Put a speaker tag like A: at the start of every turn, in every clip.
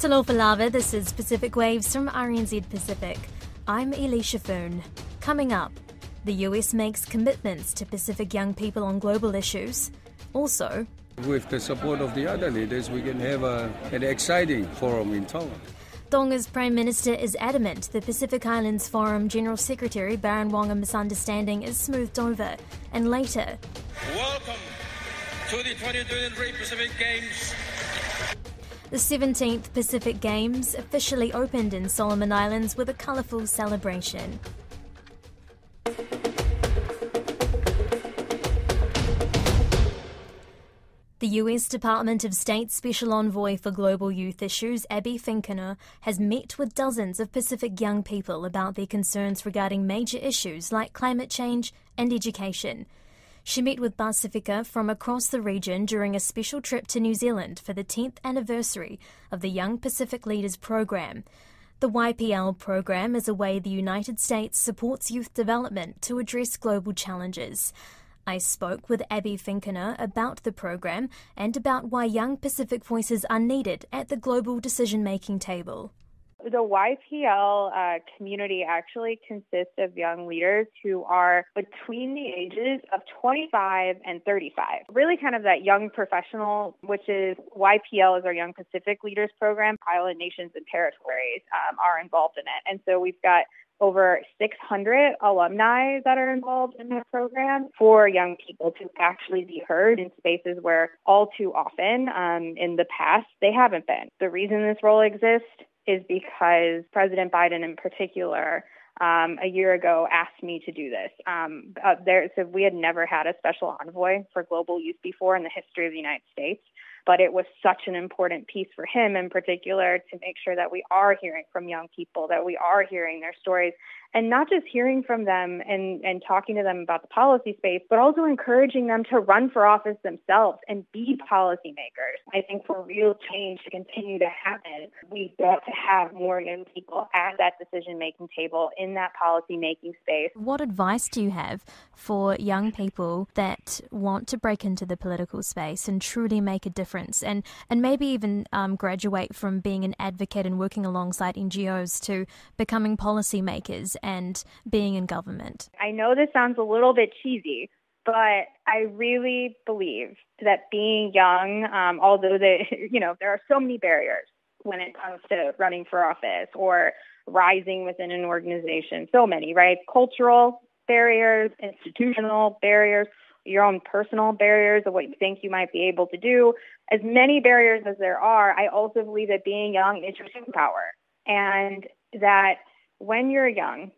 A: Talofa lava, this is Pacific Waves from RNZ Pacific. I'm Elisha Foon. Coming up, the US makes commitments to Pacific young people on global issues. Also,
B: with the support of the other leaders, we can have an exciting forum in Tonga.
A: Tonga's Prime Minister is adamant the Pacific Islands Forum General Secretary Baron Wonga misunderstanding is smoothed over. And later,
C: welcome to the 2023 Pacific Games.
A: The 17th Pacific Games officially opened in Solomon Islands with a colourful celebration. The US Department of State Special Envoy for Global Youth Issues, Abby Finkenau, has met with dozens of Pacific young people about their concerns regarding major issues like climate change and education. She met with Pasifika from across the region during a special trip to New Zealand for the 10th anniversary of the Young Pacific Leaders Program. The YPL program is a way the United States supports youth development to address global challenges. I spoke with Abby Finkenau about the program and about why young Pacific voices are needed at the global decision-making table.
D: The YPL community actually consists of young leaders who are between the ages of 25 and 35. Really kind of that young professional, which is YPL is our Young Pacific Leaders Program. Island nations and territories are involved in it. And so we've got over 600 alumni that are involved in that program for young people to actually be heard in spaces where all too often in the past they haven't been. The reason this role exists is because President Biden in particular a year ago asked me to do this. So we had never had a special envoy for global youth before in the history of the United States, but it was such an important piece for him in particular to make sure that we are hearing from young people, that we are hearing their stories, and not just hearing from them and talking to them about the policy space, but also encouraging them to run for office themselves and be policymakers. I think for real change to continue to happen, we've got to have more young people at that decision-making table in that policy-making space.
A: What advice do you have for young people that want to break into the political space and truly make a difference and maybe even graduate from being an advocate and working alongside NGOs to becoming policymakers and being in government?
D: I know this sounds a little bit cheesy, but I really believe that being young, although there are so many barriers when it comes to running for office or rising within an organization, so many, right? Cultural barriers, institutional barriers, your own personal barriers of what you think you might be able to do. As many barriers as there are, I also believe that being young is your superpower, and that when you're young,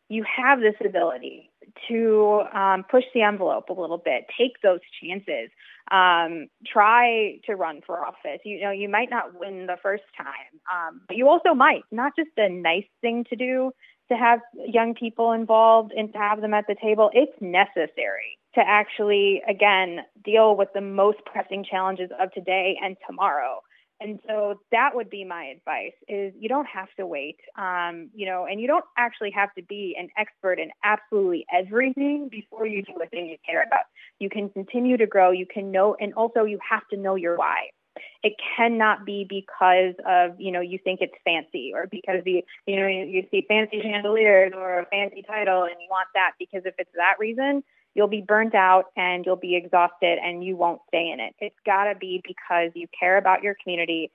D: you have this ability to push the envelope a little bit, take those chances, try to run for office. You might not win the first time, but you also might. Not just a nice thing to do to have young people involved and to have them at the table. It's necessary to actually, again, deal with the most pressing challenges of today and tomorrow. And so that would be my advice, is you don't have to wait, and you don't actually have to be an expert in absolutely everything before you do a thing you care about. You can continue to grow, you can know, and also you have to know your why. It cannot be because of, you think it's fancy, or because you see fancy chandeliers or a fancy title and you want that, because if it's that reason, you'll be burnt out and you'll be exhausted and you won't stay in it. It's got to be because you care about your community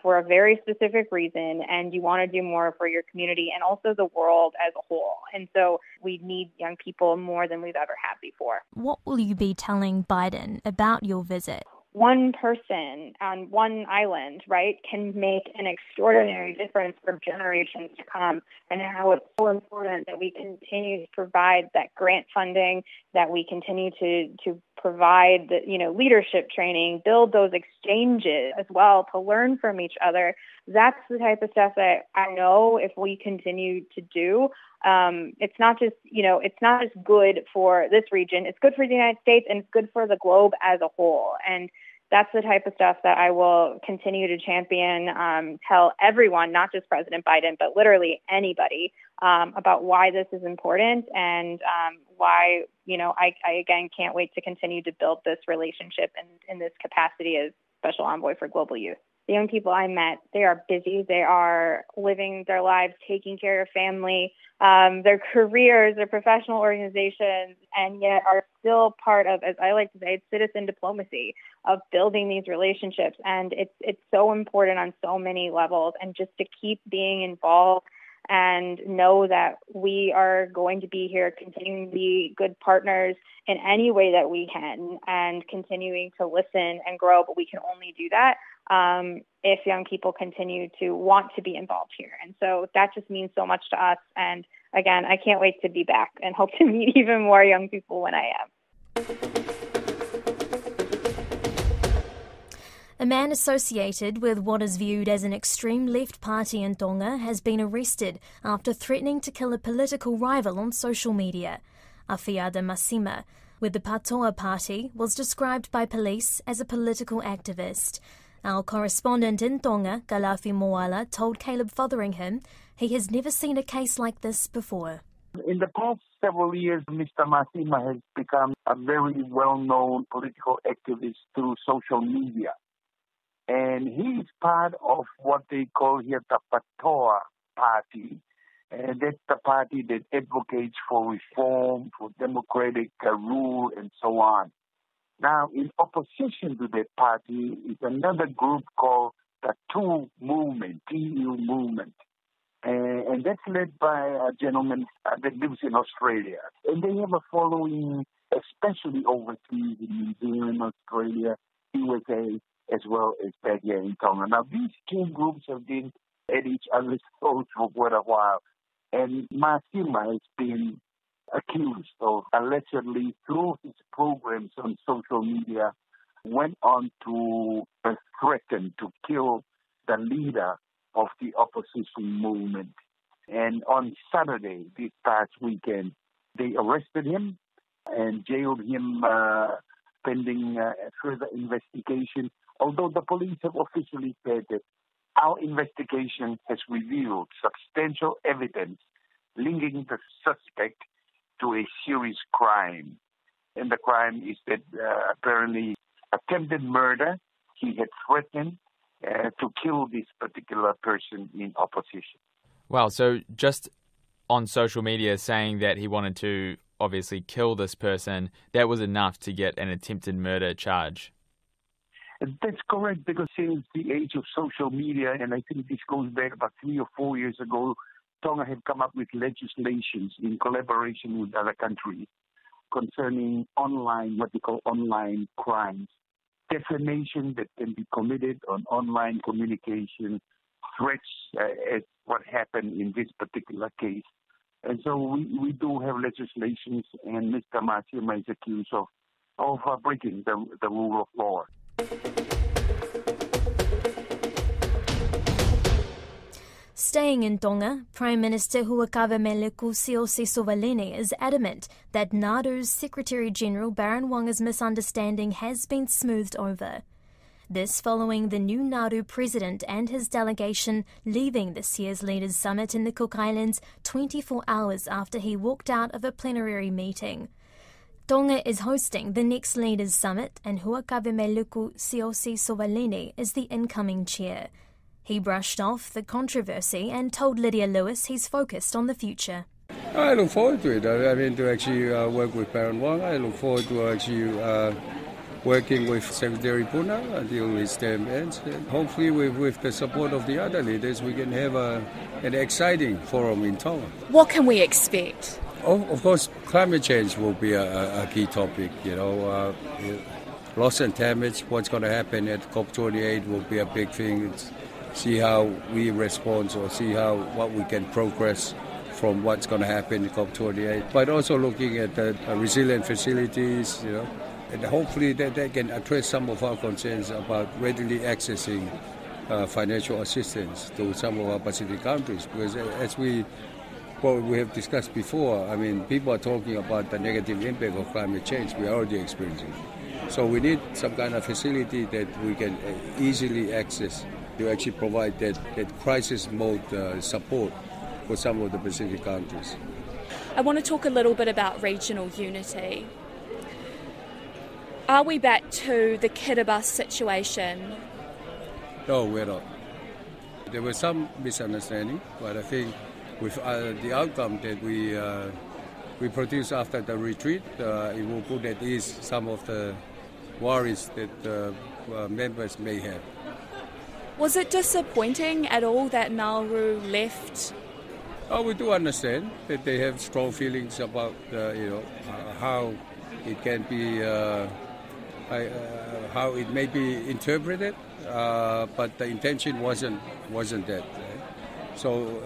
D: for a very specific reason, and you want to do more for your community and also the world as a whole. And so we need young people more than we've ever had before.
A: What will you be telling Biden about your visit?
D: One person on one island, right, can make an extraordinary difference for generations to come, and how it's so important that we continue to provide that grant funding, that we continue to provide the, leadership training, build those exchanges as well to learn from each other. That's the type of stuff that I know if we continue to do, it's not just good for this region. It's good for the United States, and it's good for the globe as a whole. And that's the type of stuff that I will continue to champion, tell everyone, not just President Biden, but literally anybody, about why this is important, and why, I again can't wait to continue to build this relationship in this capacity as Special Envoy for Global Youth. the young people I met, they are busy. They are living their lives, taking care of family, their careers, their professional organizations, and yet are still part of, as I like to say, it's citizen diplomacy of building these relationships. And it's so important on so many levels. And just to keep being involved and know that we are going to be here continuing to be good partners in any way that we can and continuing to listen and grow. But we can only do that if young people continue to want to be involved here. And so that just means so much to us. And again, I can't wait to be back and hope to meet even more young people when I am.
A: A man associated with what is viewed as an extreme left party in Tonga has been arrested after threatening to kill a political rival on social media. Awhiada Masima, with the Patoa Party, was described by police as a political activist. Our correspondent in Tonga, Kalafi Moala, told Caleb Fotheringham he has never seen a case like this before.
E: In the past several years, Mr. Masima has become a very well-known political activist through social media. And he is part of what they call here the Patoa Party. And that's the party that advocates for reform, for democratic rule, and so on. Now, in opposition to that party is another group called the TU Movement, TU Movement. And that's led by a gentleman that lives in Australia. And they have a following, especially overseas in New Zealand, Australia, USA, as well as back here in Tonga. Now, these two groups have been at each other's throats for quite a while. And Masima has been accused of allegedly, through his programs on social media, went on to threaten to kill the leader of the opposition movement. And on Saturday, this past weekend, they arrested him and jailed him pending further investigation. Although the police have officially said that our investigation has revealed substantial evidence linking the suspect to a serious crime. And the crime is that apparently attempted murder. He had threatened to kill this particular person in opposition.
F: Wow, so just on social media saying that he wanted to obviously kill this person, that was enough to get an attempted murder charge?
E: That's correct, because since the age of social media, and I think this goes back about 3 or 4 years ago, Tonga had come up with legislations in collaboration with other countries concerning what they call online crimes. Defamation that can be committed on online communication, threats as what happened in this particular case. And so we do have legislations, and Mr. Masima is accused of breaking the rule of law.
A: Staying in Tonga, Prime Minister Huakavameleku Siosi Sovaleni is adamant that NADU's Secretary-General Baron Wanga's misunderstanding has been smoothed over. This following the new NADU president and his delegation leaving this year's Leaders' Summit in the Cook Islands 24 hours after he walked out of a plenary meeting. Tonga is hosting the next Leaders' Summit, and Huakavameleku Siosi Sovaleni is the incoming chair. He brushed off the controversy and told Lydia Lewis he's focused on the future.
B: I look forward to it. I mean, to actually work with Baron Wang. I look forward to actually working with Secretary Puna until his term ends. And hopefully, with the support of the other leaders, we can have an exciting forum in Tonga.
G: What can we expect?
B: Of course, climate change will be a key topic. Loss and damage, what's going to happen at COP28 will be a big thing. See how we respond, or see what we can progress from what's going to happen in COP28. But also looking at the resilient facilities, and hopefully that they can address some of our concerns about readily accessing financial assistance to some of our Pacific countries. Because as we have discussed before, I mean, people are talking about the negative impact of climate change we are already experiencing. So we need some kind of facility that we can easily access to actually provide that crisis mode support for some of the Pacific countries.
G: I want to talk a little bit about regional unity. Are we back to the Kiribati situation
B: No, we're not. There was some misunderstanding, but I think with the outcome that we produced after the retreat, it will put at ease some of the worries that members may have.
G: Was it disappointing at all that Nauru left?
B: Oh, we do understand that they have strong feelings about how it can be, how it may be interpreted, but the intention wasn't that. So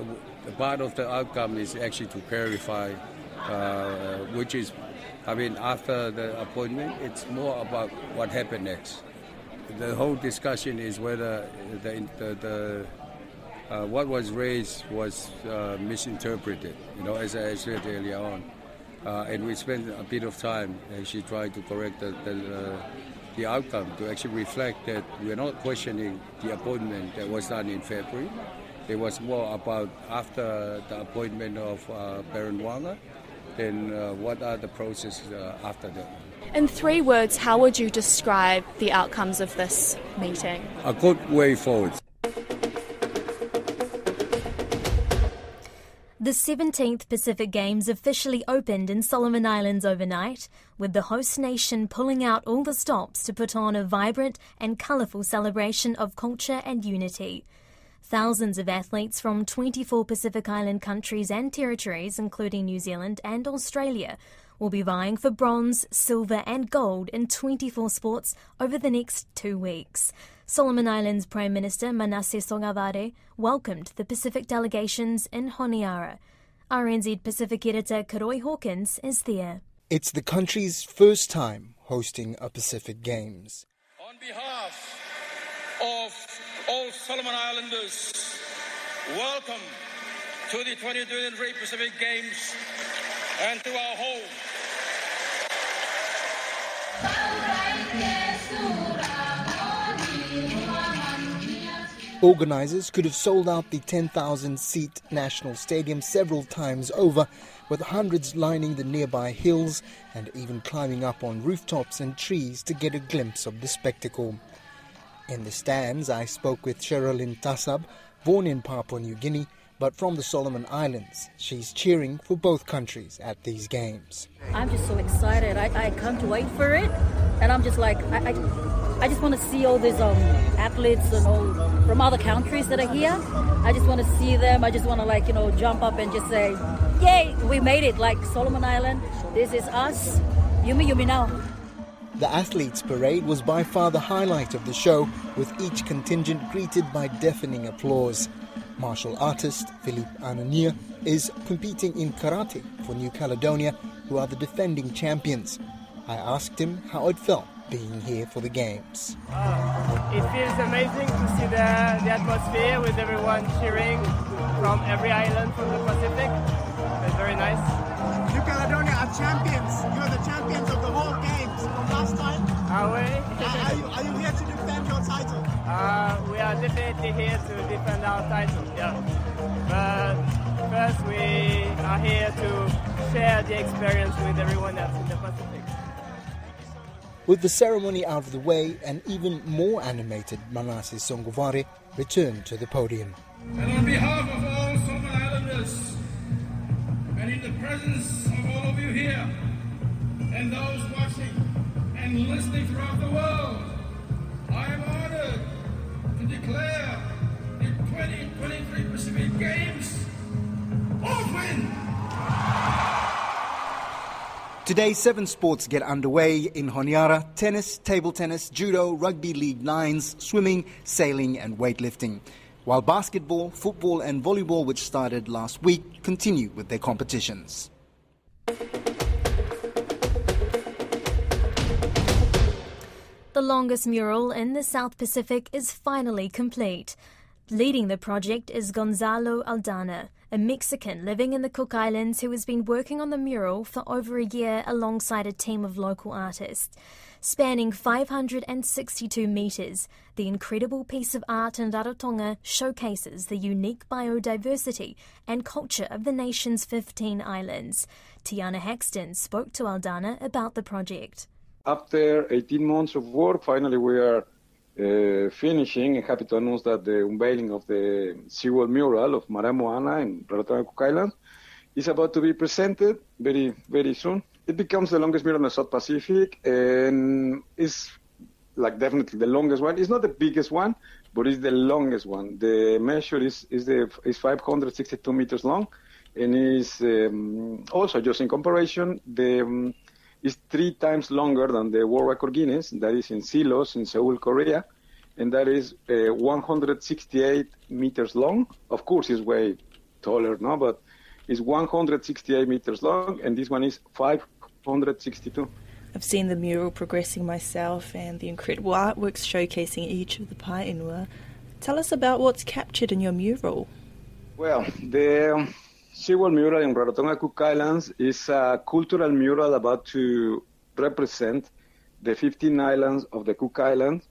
B: the part of the outcome is actually to clarify, which is, after the appointment, it's more about what happened next. The whole discussion is whether what was raised was misinterpreted, as I said earlier on. And we spent a bit of time actually trying to correct the outcome to actually reflect that we're not questioning the appointment that was done in February. It was more about after the appointment of Baron Wanga, then what are the processes after that.
G: In 3 words, how would you describe the outcomes of this meeting?
B: A good way forward.
A: The 17th Pacific Games officially opened in Solomon Islands overnight, with the host nation pulling out all the stops to put on a vibrant and colourful celebration of culture and unity. Thousands of athletes from 24 Pacific Island countries and territories, including New Zealand and Australia, will be vying for bronze, silver and gold in 24 sports over the next 2 weeks. Solomon Islands Prime Minister Manasseh Sogavare welcomed the Pacific delegations in Honiara. RNZ Pacific editor Karoi Hawkins is there.
H: It's the country's first time hosting a Pacific Games.
C: On behalf of all Solomon Islanders, welcome to the 2023 Pacific Games and to our home.
H: Organisers could have sold out the 10,000-seat National Stadium several times over, with hundreds lining the nearby hills and even climbing up on rooftops and trees to get a glimpse of the spectacle. In the stands, I spoke with Sherilyn Tasab, born in Papua New Guinea, but from the Solomon Islands. She's cheering for both countries at these games.
I: I'm just so excited. I can't wait for it. And I'm just like, I just want to see all these athletes and all from other countries that are here. I just want to see them. I just want to jump up and just say, yay, we made it. Like Solomon Island, this is us. Yumi Yumi now.
H: The athletes' parade was by far the highlight of the show, with each contingent greeted by deafening applause. Martial artist Philippe Anania is competing in karate for New Caledonia, who are the defending champions. I asked him how it felt being here for the games.
J: It feels amazing to see the atmosphere with everyone cheering from every island from the Pacific. It's very nice.
K: New Caledonia are champions. You're the champions of the whole games from last time.
J: Are we?
K: Are you here to defend your title?
J: We are definitely here to defend our title, yeah. But first we are here to share the experience with everyone else in the Pacific.
H: With the ceremony out of the way, an even more animated Manasseh Sogavare returned to the podium.
C: And on behalf of all Solomon Islanders, and in the presence of all of you here, and those watching and listening throughout the world, I am honored to declare the 2023 Pacific Games open!
H: Today, 7 sports get underway in Honiara: tennis, table tennis, judo, rugby league nines, swimming, sailing and weightlifting. While basketball, football and volleyball, which started last week, continue with their competitions.
A: The longest mural in the South Pacific is finally complete. Leading the project is Gonzalo Aldana, a Mexican living in the Cook Islands who has been working on the mural for over a year alongside a team of local artists. Spanning 562 metres, the incredible piece of art in Rarotonga showcases the unique biodiversity and culture of the nation's 15 islands. Tiana Haxton spoke to Aldana about the project.
L: After 18 months of work, finally we are finishing, I'm happy to announce that the unveiling of the SeaWorld mural of Marae Moana in Rarotonga Cook Islands is about to be presented very, very soon. It becomes the longest mural in the South Pacific, and is like definitely the longest one. It's not the biggest one, but it's the longest one. The measure is 562 meters long, and is also, just in comparison, is 3 times longer than the World Record Guinness, that is in Silos in Seoul, Korea, and that is 168 meters long. Of course, it's way taller, no, but it's 168 meters long, and this one is 562.
M: I've seen the mural progressing myself and the incredible artworks showcasing each of the Paenua. Tell us about what's captured in your mural.
L: Well, the SeaWorld mural in Rarotonga Cook Islands is a cultural mural about to represent the 15 islands of the Cook Islands,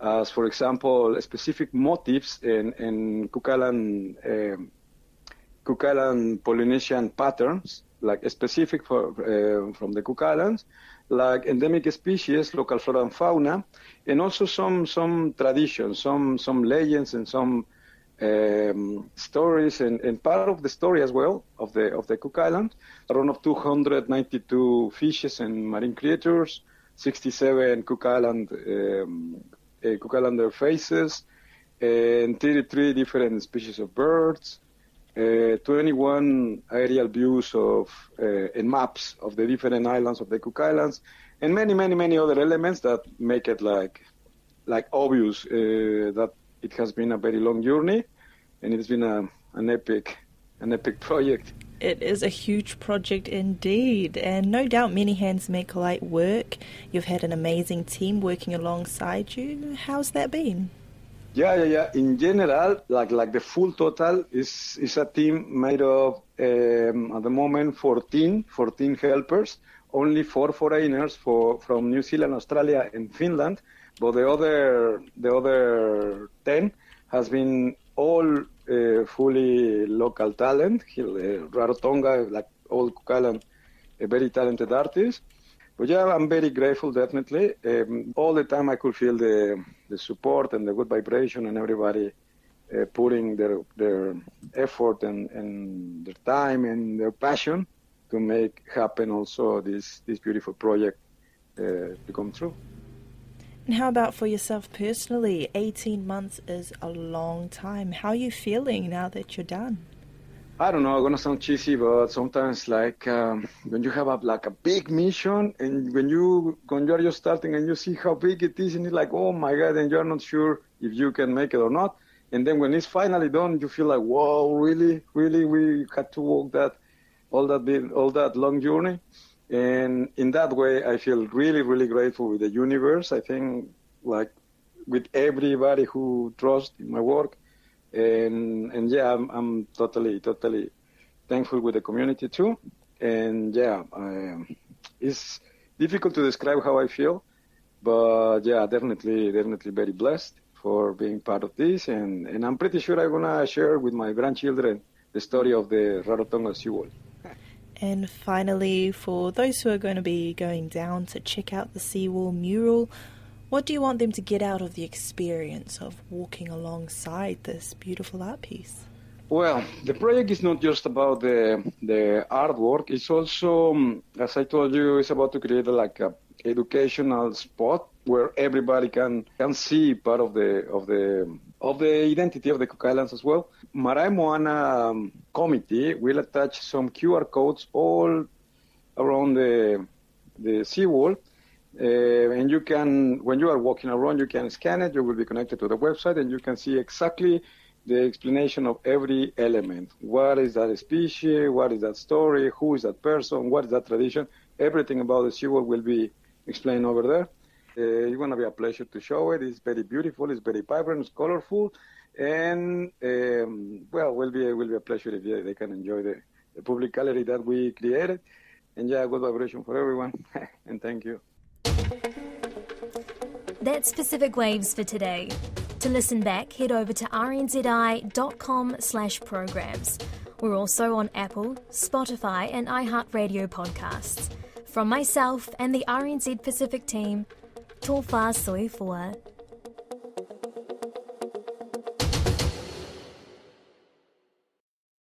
L: as, for example, specific motifs in Cook Island Polynesian patterns, like specific from the Cook Islands, like endemic species, local flora and fauna, and also some traditions, some legends, and some stories, and part of the story as well of the Cook Islands. Around 292 fishes and marine creatures, 67 Cook Islander faces, and 33 different species of birds. 21 aerial views of and maps of the different islands of the Cook Islands, and many other elements that make it like obvious that it has been a very long journey, and it's been an epic project.
M: It is a huge project indeed, and no doubt many hands make light work. You've had an amazing team working alongside you. How's that been?
L: Yeah. In general, like the full total is a team made of at the moment 14 helpers, only 4 foreigners from New Zealand, Australia, and Finland, but the other 10 has been all fully local talent. Rarotonga, like all Cook Island, a very talented artist. But yeah, I'm very grateful, definitely. All the time I could feel the support and the good vibration, and everybody putting their effort and their time and their passion to make happen also this beautiful project to come true.
M: And how about for yourself personally? 18 months is a long time. How are you feeling now that you're done?
L: I don't know, I'm gonna sound cheesy, but sometimes when you have a big mission, and when you're just starting and you see how big it is, and it's like, oh my God, and you're not sure if you can make it or not. And then when it's finally done, you feel like, whoa, really, we had to walk all that long journey. And in that way, I feel really, really grateful with the universe. I think like with everybody who trusts in my work. And yeah, I'm totally thankful with the community too. And yeah, it's difficult to describe how I feel, but yeah, definitely very blessed for being part of this. And I'm pretty sure I'm gonna share with my grandchildren the story of the Rarotonga SeaWorld.
M: And finally, for those who are going to be going down to check out the SeaWorld mural, what do you want them to get out of the experience of walking alongside this beautiful art piece?
L: Well, the project is not just about the artwork. It's also, as I told you, it's about to create a educational spot where everybody can see part of the identity of the Cook Islands as well. Marae Moana committee will attach some QR codes all around the SeaWorld. And you can, when you are walking around, you can scan it. You will be connected to the website, and you can see exactly the explanation of every element. What is that species? What is that story? Who is that person? What is that tradition? Everything about the SeaWorld will be explained over there. It's going to be a pleasure to show it. It's very beautiful. It's very vibrant. It's colorful. And, will be a pleasure if they can enjoy the public gallery that we created. And yeah, good vibration for everyone. And thank you.
A: That's Pacific Waves for today. To listen back, head over to rnzi.com/programs. We're also on Apple, Spotify and iHeartRadio podcasts. From myself and the RNZ Pacific team, Tō whā soifua.